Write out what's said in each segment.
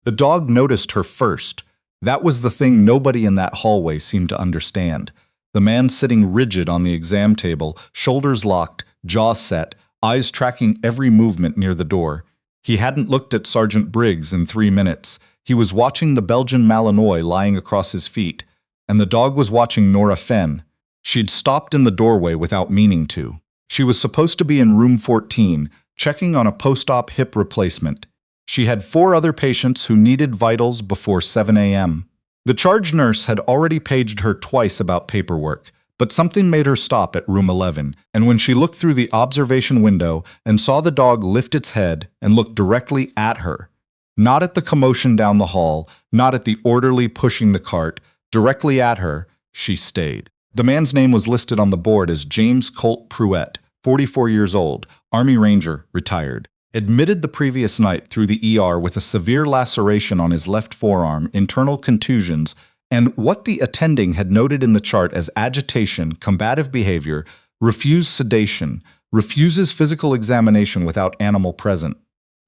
The dog noticed her first. That was the thing nobody in that hallway seemed to understand. The man sitting rigid on the exam table, shoulders locked, jaw set, eyes tracking every movement near the door. He hadn't looked at Sergeant Briggs in 3 minutes. He was watching the Belgian Malinois lying across his feet, and the dog was watching Nora Fenn. She'd stopped in the doorway without meaning to. She was supposed to be in room 14, checking on a post-op hip replacement. She had 4 other patients who needed vitals before 7 a.m. The charge nurse had already paged her twice about paperwork, but something made her stop at room 11, and when she looked through the observation window and saw the dog lift its head and look directly at her, not at the commotion down the hall, not at the orderly pushing the cart, directly at her, she stayed. The man's name was listed on the board as James Colt Pruett, 44 years old, Army Ranger, retired. Admitted the previous night through the ER with a severe laceration on his left forearm, internal contusions, and what the attending had noted in the chart as agitation, combative behavior, refused sedation, refuses physical examination without animal present.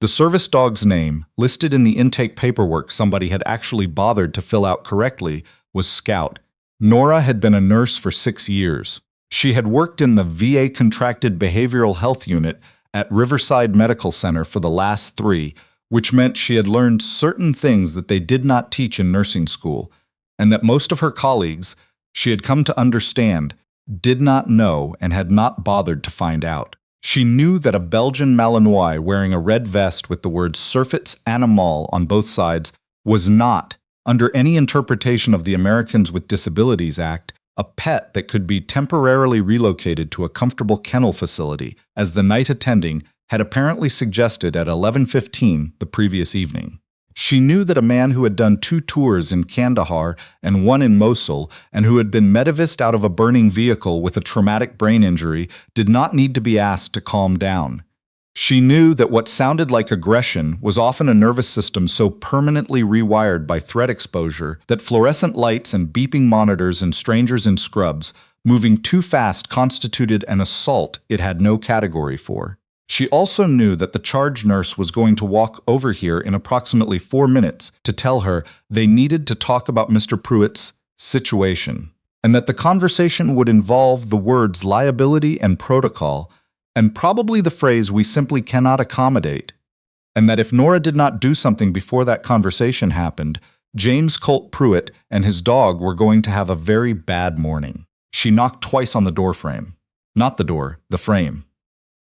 The service dog's name, listed in the intake paperwork somebody had actually bothered to fill out correctly, was Scout. Nora had been a nurse for 6 years. She had worked in the VA Contracted Behavioral Health Unit at Riverside Medical Center for the last 3, which meant she had learned certain things that they did not teach in nursing school, and that most of her colleagues, she had come to understand, did not know and had not bothered to find out. She knew that a Belgian Malinois wearing a red vest with the words Surfets Animal on both sides was not, under any interpretation of the Americans with Disabilities Act, a pet that could be temporarily relocated to a comfortable kennel facility, as the night attending had apparently suggested at 11:15 the previous evening. She knew that a man who had done 2 tours in Kandahar and 1 in Mosul, and who had been medivist out of a burning vehicle with a traumatic brain injury, did not need to be asked to calm down. She knew that what sounded like aggression was often a nervous system so permanently rewired by threat exposure that fluorescent lights and beeping monitors and strangers in scrubs moving too fast constituted an assault it had no category for. She also knew that the charge nurse was going to walk over here in approximately 4 minutes to tell her they needed to talk about Mr. Pruett's situation, and that the conversation would involve the words liability and protocol, and probably the phrase "we simply cannot accommodate," and that if Nora did not do something before that conversation happened, James Colt Pruett and his dog were going to have a very bad morning. She knocked twice on the door frame. Not the door, the frame.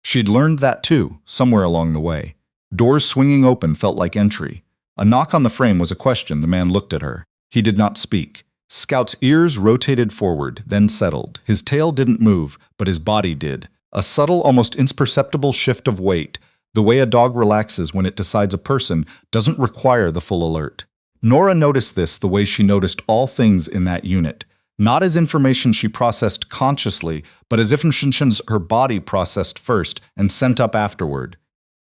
She'd learned that too, somewhere along the way. Doors swinging open felt like entry. A knock on the frame was a question. The man looked at her. He did not speak. Scout's ears rotated forward, then settled. His tail didn't move, but his body did. A subtle, almost imperceptible shift of weight, the way a dog relaxes when it decides a person doesn't require the full alert. Nora noticed this the way she noticed all things in that unit. Not as information she processed consciously, but as information her body processed first and sent up afterward.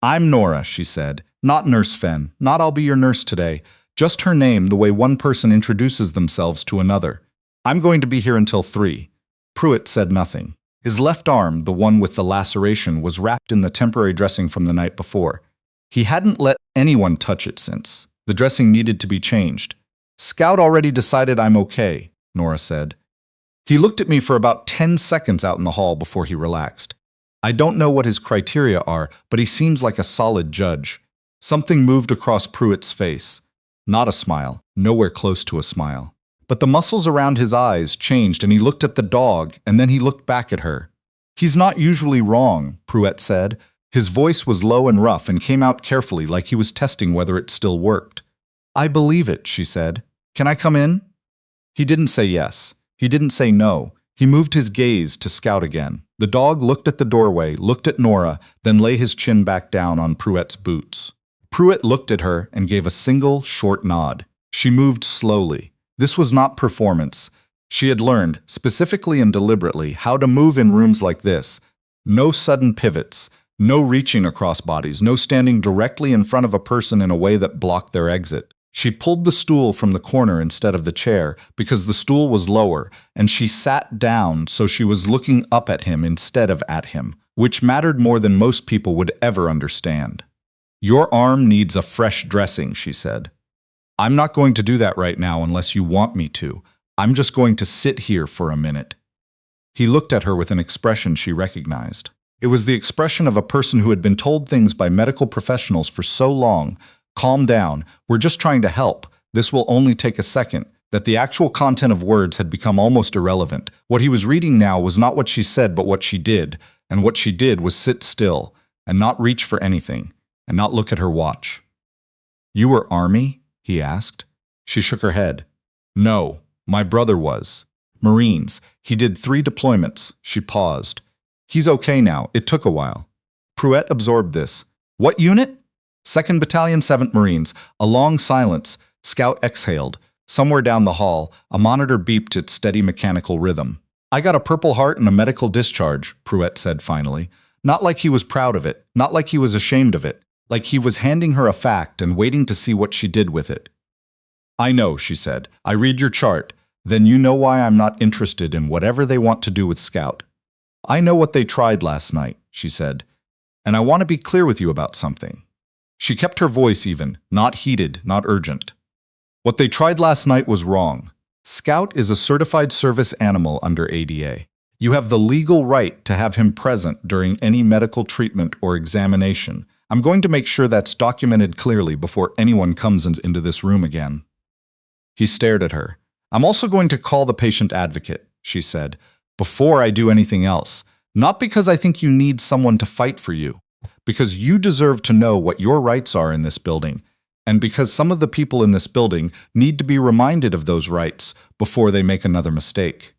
"I'm Nora," she said. "Not Nurse Fenn. Not I'll be your nurse today. Just her name, the way one person introduces themselves to another. I'm going to be here until 3. Pruett said nothing. His left arm, the one with the laceration, was wrapped in the temporary dressing from the night before. He hadn't let anyone touch it since. The dressing needed to be changed. "Scout already decided I'm okay," Nora said. He looked at me for about 10 seconds out in the hall before he relaxed. "I don't know what his criteria are, but he seems like a solid judge." Something moved across Pruett's face. Not a smile, nowhere close to a smile. But the muscles around his eyes changed and he looked at the dog and then he looked back at her. "He's not usually wrong," Pruett said. His voice was low and rough and came out carefully like he was testing whether it still worked. "I believe it," she said. "Can I come in?" He didn't say yes. He didn't say no. He moved his gaze to Scout again. The dog looked at the doorway, looked at Nora, then lay his chin back down on Pruett's boots. Pruett looked at her and gave a single, short nod. She moved slowly. This was not performance. She had learned, specifically and deliberately, how to move in rooms like this. No sudden pivots, no reaching across bodies, no standing directly in front of a person in a way that blocked their exit. She pulled the stool from the corner instead of the chair because the stool was lower, and she sat down so she was looking up at him instead of at him, which mattered more than most people would ever understand. "Your arm needs a fresh dressing," she said. I'm not going to do that right now unless you want me to. I'm just going to sit here for a minute. He looked at her with an expression she recognized. It was the expression of a person who had been told things by medical professionals for so long. Calm down, we're just trying to help. This will only take a second. That the actual content of words had become almost irrelevant. What he was reading now was not what she said, but what she did. And what she did was sit still, and not reach for anything, and not look at her watch. You were Army? He asked. She shook her head. No, my brother was. Marines. He did 3 deployments. She paused. He's okay now. It took a while. Pruett absorbed this. What unit? 2nd Battalion, 7th Marines. A long silence. Scout exhaled. Somewhere down the hall, a monitor beeped its steady mechanical rhythm. I got a Purple Heart and a medical discharge, Pruett said finally. Not like he was proud of it, not like he was ashamed of it, like he was handing her a fact and waiting to see what she did with it. I know, she said. I read your chart. Then you know why I'm not interested in whatever they want to do with Scout. I know what they tried last night, she said. And I want to be clear with you about something. She kept her voice even, not heated, not urgent. What they tried last night was wrong. Scout is a certified service animal under ADA. You have the legal right to have him present during any medical treatment or examination. I'm going to make sure that's documented clearly before anyone comes into this room again. He stared at her. I'm also going to call the patient advocate, she said, before I do anything else. Not because I think you need someone to fight for you, because you deserve to know what your rights are in this building, and because some of the people in this building need to be reminded of those rights before they make another mistake.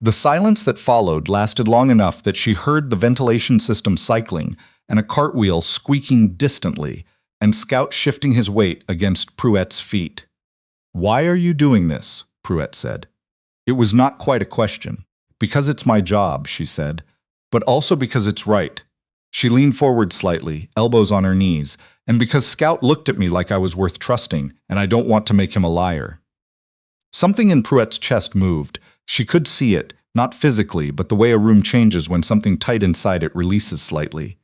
The silence that followed lasted long enough that she heard the ventilation system cycling and a cartwheel squeaking distantly, and Scout shifting his weight against Pruett's feet. Why are you doing this? Pruett said. It was not quite a question. Because it's my job, she said, but also because it's right. She leaned forward slightly, elbows on her knees, and because Scout looked at me like I was worth trusting, and I don't want to make him a liar. Something in Pruett's chest moved. She could see it, not physically, but the way a room changes when something tight inside it releases slightly.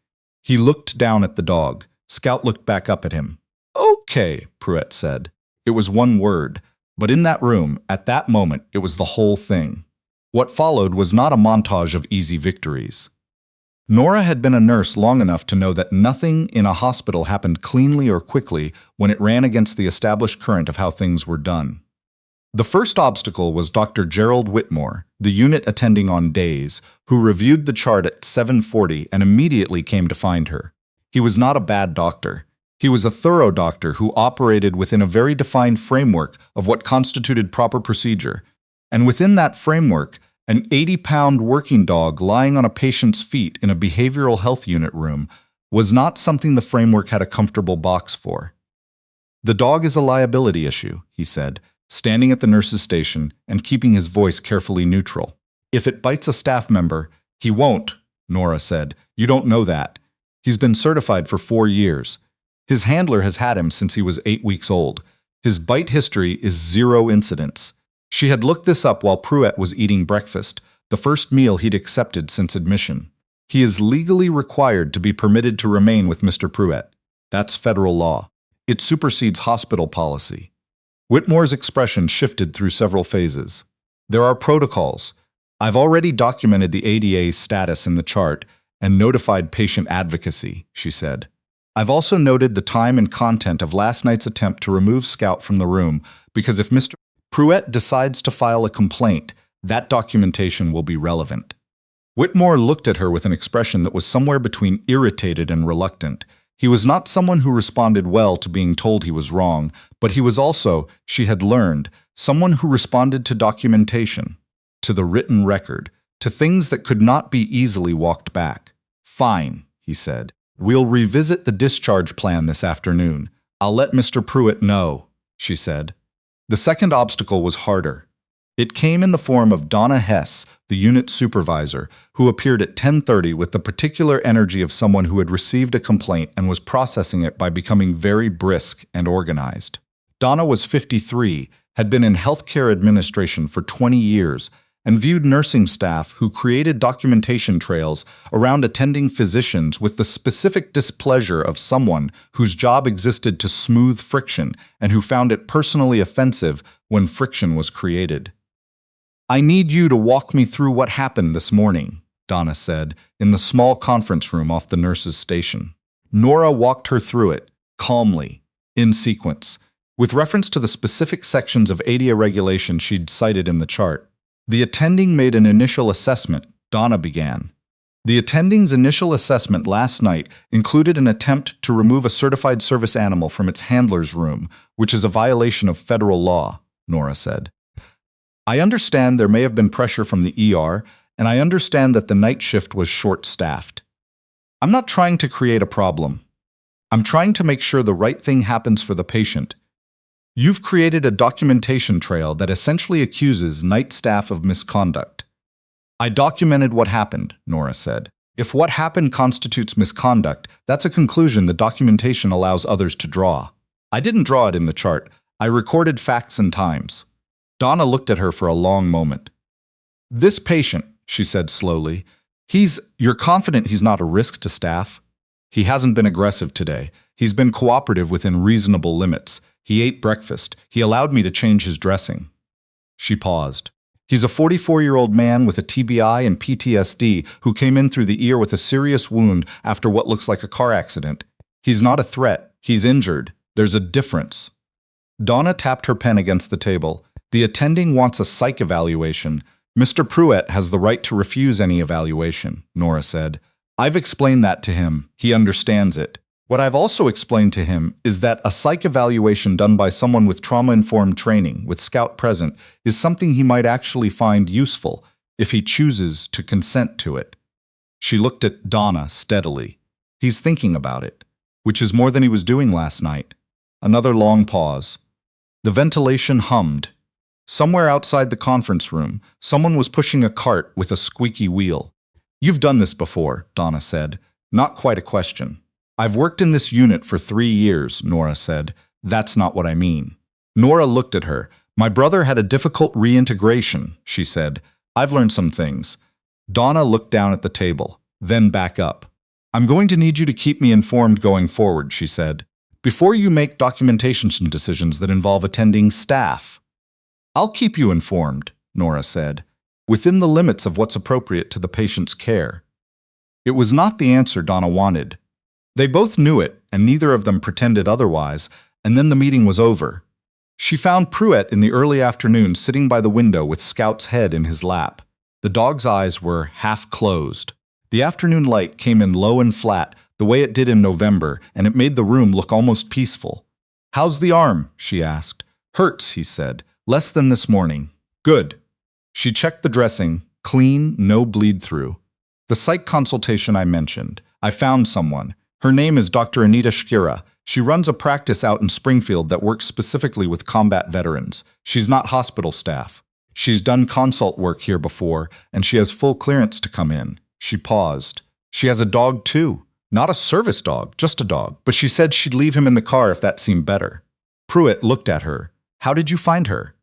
He looked down at the dog. Scout looked back up at him. Okay, Pruett said. It was one word, but in that room, at that moment, it was the whole thing. What followed was not a montage of easy victories. Nora had been a nurse long enough to know that nothing in a hospital happened cleanly or quickly when it ran against the established current of how things were done. The first obstacle was Dr. Gerald Whitmore, the unit attending on days, who reviewed the chart at 7:40 and immediately came to find her. He was not a bad doctor. He was a thorough doctor who operated within a very defined framework of what constituted proper procedure. And within that framework, an 80-pound working dog lying on a patient's feet in a behavioral health unit room was not something the framework had a comfortable box for. The dog is a liability issue, he said, standing at the nurse's station and keeping his voice carefully neutral. If it bites a staff member, he won't, Nora said. You don't know that. He's been certified for 4 years. His handler has had him since he was 8 weeks old. His bite history is 0 incidents. She had looked this up while Pruett was eating breakfast, the first meal he'd accepted since admission. He is legally required to be permitted to remain with Mr. Pruett. That's federal law. It supersedes hospital policy. Whitmore's expression shifted through several phases. There are protocols. I've already documented the ADA's status in the chart and notified patient advocacy, she said. I've also noted the time and content of last night's attempt to remove Scout from the room because if Mr. Pruett decides to file a complaint, that documentation will be relevant. Whitmore looked at her with an expression that was somewhere between irritated and reluctant. He was not someone who responded well to being told he was wrong, but he was also, she had learned, someone who responded to documentation, to the written record, to things that could not be easily walked back. Fine, he said. We'll revisit the discharge plan this afternoon. I'll let Mr. Pruett know, she said. The second obstacle was harder. It came in the form of Donna Hess, the unit supervisor, who appeared at 10:30 with the particular energy of someone who had received a complaint and was processing it by becoming very brisk and organized. Donna was 53, had been in healthcare administration for 20 years, and viewed nursing staff who created documentation trails around attending physicians with the specific displeasure of someone whose job existed to smooth friction and who found it personally offensive when friction was created. "I need you to walk me through what happened this morning," Donna said, in the small conference room off the nurse's station. Nora walked her through it, calmly, in sequence, with reference to the specific sections of ADA regulation she'd cited in the chart. "The attending made an initial assessment," Donna began. "The attending's initial assessment last night included an attempt to remove a certified service animal from its handler's room, which is a violation of federal law," Nora said. "I understand there may have been pressure from the ER, and I understand that the night shift was short-staffed. I'm not trying to create a problem. I'm trying to make sure the right thing happens for the patient. You've created a documentation trail that essentially accuses night staff of misconduct." "I documented what happened," Nora said. "If what happened constitutes misconduct, that's a conclusion the documentation allows others to draw. I didn't draw it in the chart. I recorded facts and times." Donna looked at her for a long moment. "This patient," she said slowly, "you're confident he's not a risk to staff?" "He hasn't been aggressive today. He's been cooperative within reasonable limits. He ate breakfast. He allowed me to change his dressing." She paused. "He's a 44-year-old man with a TBI and PTSD who came in through the ear with a serious wound after what looks like a car accident. He's not a threat. He's injured. There's a difference." Donna tapped her pen against the table. "The attending wants a psych evaluation. Mr. Pruett has the right to refuse any evaluation," Nora said. "I've explained that to him. He understands it. What I've also explained to him is that a psych evaluation done by someone with trauma-informed training, with Scout present, is something he might actually find useful if he chooses to consent to it." She looked at Donna steadily. "He's thinking about it, which is more than he was doing last night." Another long pause. The ventilation hummed. Somewhere outside the conference room, someone was pushing a cart with a squeaky wheel. "You've done this before," Donna said. "Not quite a question." "I've worked in this unit for 3 years," Nora said. "That's not what I mean." Nora looked at her. "My brother had a difficult reintegration," she said. "I've learned some things." Donna looked down at the table, then back up. "I'm going to need you to keep me informed going forward," she said, "before you make documentation decisions that involve attending staff." "I'll keep you informed," Nora said, "within the limits of what's appropriate to the patient's care." It was not the answer Donna wanted. They both knew it, and neither of them pretended otherwise, and then the meeting was over. She found Pruett in the early afternoon sitting by the window with Scout's head in his lap. The dog's eyes were half closed. The afternoon light came in low and flat, the way it did in November, and it made the room look almost peaceful. "How's the arm?" she asked. "Hurts," he said. "Less than this morning." "Good." She checked the dressing. Clean, no bleed-through. "The psych consultation I mentioned. I found someone. Her name is Dr. Anita Shkira. She runs a practice out in Springfield that works specifically with combat veterans. She's not hospital staff. She's done consult work here before, and she has full clearance to come in." She paused. "She has a dog too. Not a service dog, just a dog. But she said she'd leave him in the car if that seemed better." Pruett looked at her. "How did you find her?"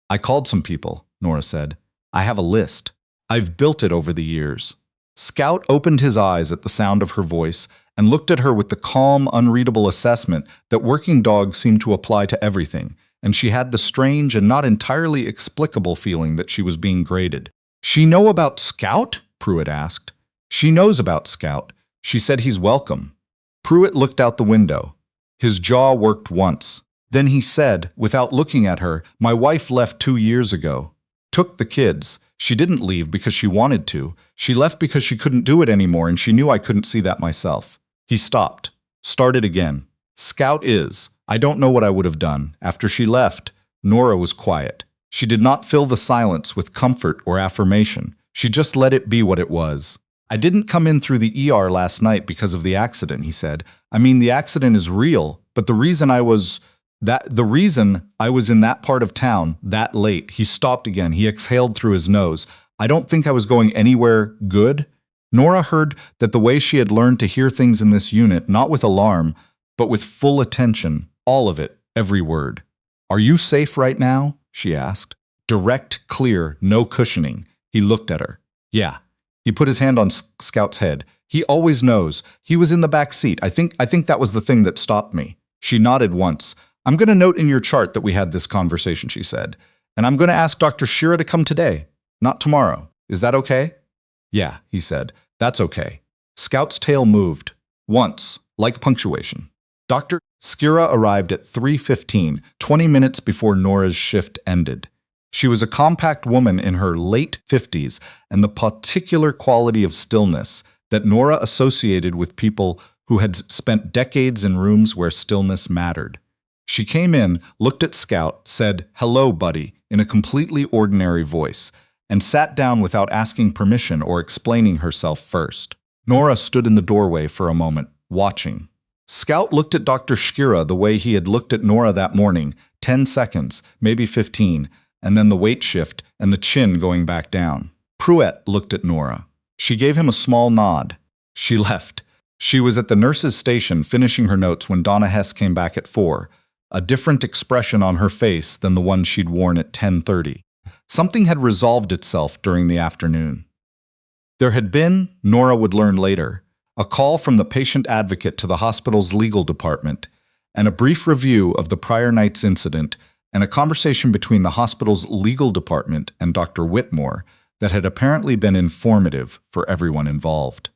"I called some people," Nora said. "I have a list. I've built it over the years." Scout opened his eyes at the sound of her voice and looked at her with the calm, unreadable assessment that working dogs seem to apply to everything, and she had the strange and not entirely explicable feeling that she was being graded. "She know about Scout?" Pruett asked. "She knows about Scout. She said he's welcome." Pruett looked out the window. His jaw worked once. Then he said, without looking at her, "My wife left 2 years ago. Took the kids. She didn't leave because she wanted to. She left because she couldn't do it anymore, and she knew I couldn't see that myself." He stopped. Started again. "Scout is. I don't know what I would have done. After she left." Nora was quiet. She did not fill the silence with comfort or affirmation. She just let it be what it was. "I didn't come in through the ER last night because of the accident," he said. "I mean, the accident is real, but the reason I was in that part of town that late." He stopped again. He exhaled through his nose. "I don't think I was going anywhere good." Nora heard that the way she had learned to hear things in this unit, not with alarm, but with full attention, all of it, every word. "Are you safe right now?" she asked. Direct, clear, no cushioning. He looked at her. Yeah. He put his hand on Scout's head. He always knows. He was in the back seat. I think that was the thing that stopped me. She nodded once. I'm going to note in your chart that we had this conversation, she said. And I'm going to ask Dr. Shira to come today, not tomorrow. Is that okay? Yeah, he said. That's okay. Scout's tail moved. Once, like punctuation. Dr. Shira arrived at 3:15, 20 minutes before Nora's shift ended. She was a compact woman in her late 50s, and the particular quality of stillness that Nora associated with people who had spent decades in rooms where stillness mattered. She came in, looked at Scout, said, "Hello, buddy," in a completely ordinary voice, and sat down without asking permission or explaining herself first. Nora stood in the doorway for a moment, watching. Scout looked at Dr. Shira the way he had looked at Nora that morning, 10 seconds, maybe 15, and then the weight shift and the chin going back down. Pruett looked at Nora. She gave him a small nod. She left. She was at the nurse's station finishing her notes when Donna Hess came back at 4, a different expression on her face than the one she'd worn at 10:30. Something had resolved itself during the afternoon. There had been, Nora would learn later, a call from the patient advocate to the hospital's legal department, and a brief review of the prior night's incident, and a conversation between the hospital's legal department and Dr. Whitmore that had apparently been informative for everyone involved.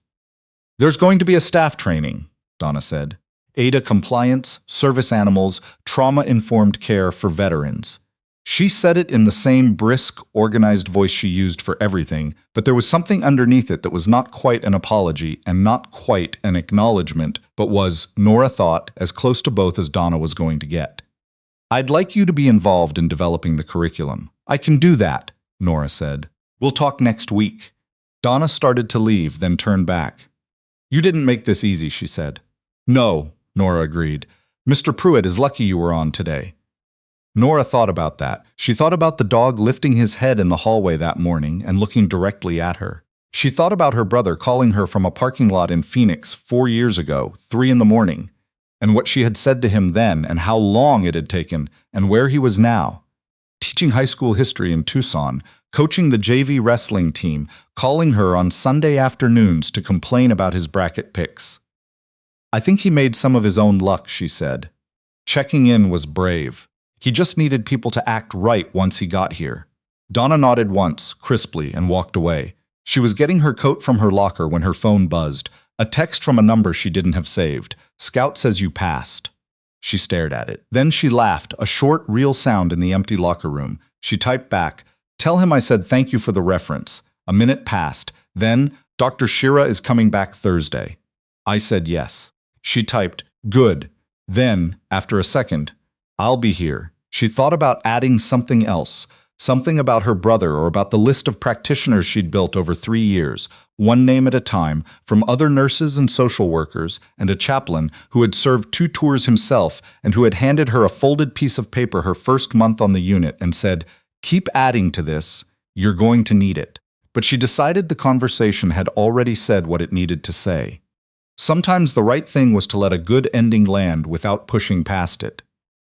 There's going to be a staff training, Donna said. ADA compliance, service animals, trauma-informed care for veterans. She said it in the same brisk, organized voice she used for everything, but there was something underneath it that was not quite an apology and not quite an acknowledgement, but was, Nora thought, as close to both as Donna was going to get. I'd like you to be involved in developing the curriculum. I can do that, Nora said. We'll talk next week. Donna started to leave, then turned back. You didn't make this easy, she said. No, Nora agreed. Mr. Pruett is lucky you were on today. Nora thought about that. She thought about the dog lifting his head in the hallway that morning and looking directly at her. She thought about her brother calling her from a parking lot in Phoenix 4 years ago, 3 in the morning, and what she had said to him then and how long it had taken and where he was now. Teaching high school history in Tucson, coaching the JV wrestling team, calling her on Sunday afternoons to complain about his bracket picks. I think he made some of his own luck, she said. Checking in was brave. He just needed people to act right once he got here. Donna nodded once, crisply, and walked away. She was getting her coat from her locker when her phone buzzed. A text from a number she didn't have saved. Scout says you passed. She stared at it. Then she laughed, a short, real sound in the empty locker room. She typed back, "Tell him I said thank you for the reference." A minute passed. Then, "Dr. Shira is coming back Thursday." I said yes. She typed, "Good." Then, after a second, "I'll be here." She thought about adding something else, something about her brother or about the list of practitioners she'd built over 3 years, one name at a time, from other nurses and social workers, and a chaplain who had served 2 tours himself and who had handed her a folded piece of paper her first month on the unit and said, "Keep adding to this, you're going to need it." But she decided the conversation had already said what it needed to say. Sometimes the right thing was to let a good ending land without pushing past it.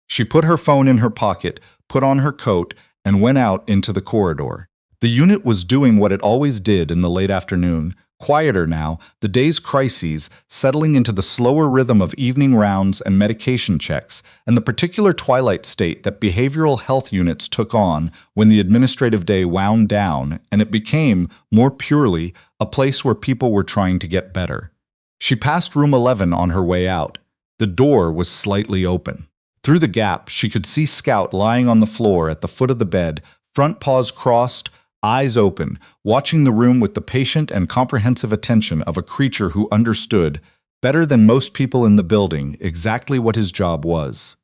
She put her phone in her pocket, put on her coat, and went out into the corridor. The unit was doing what it always did in the late afternoon, quieter now, the day's crises settling into the slower rhythm of evening rounds and medication checks, and the particular twilight state that behavioral health units took on when the administrative day wound down, and it became, more purely, a place where people were trying to get better. She passed room 11 on her way out. The door was slightly open. Through the gap, she could see Scout lying on the floor at the foot of the bed, front paws crossed, eyes open, watching the room with the patient and comprehensive attention of a creature who understood, better than most people in the building, exactly what his job was.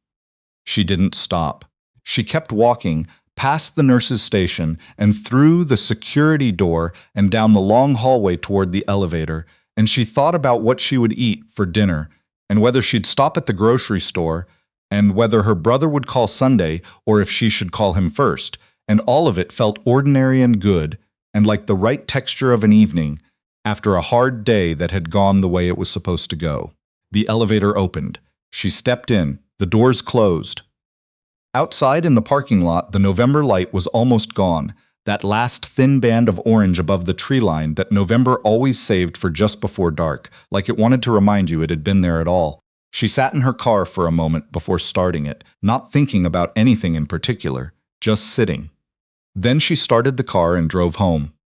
She didn't stop. She kept walking, past the nurse's station, and through the security door and down the long hallway toward the elevator, and she thought about what she would eat for dinner, and whether she'd stop at the grocery store, and whether her brother would call Sunday or if she should call him first, and all of it felt ordinary and good, and like the right texture of an evening, after a hard day that had gone the way it was supposed to go. The elevator opened. She stepped in. The doors closed. Outside in the parking lot, the November light was almost gone. That last thin band of orange above the tree line that November always saved for just before dark, like it wanted to remind you it had been there at all. She sat in her car for a moment before starting it, not thinking about anything in particular, just sitting. Then she started the car and drove home.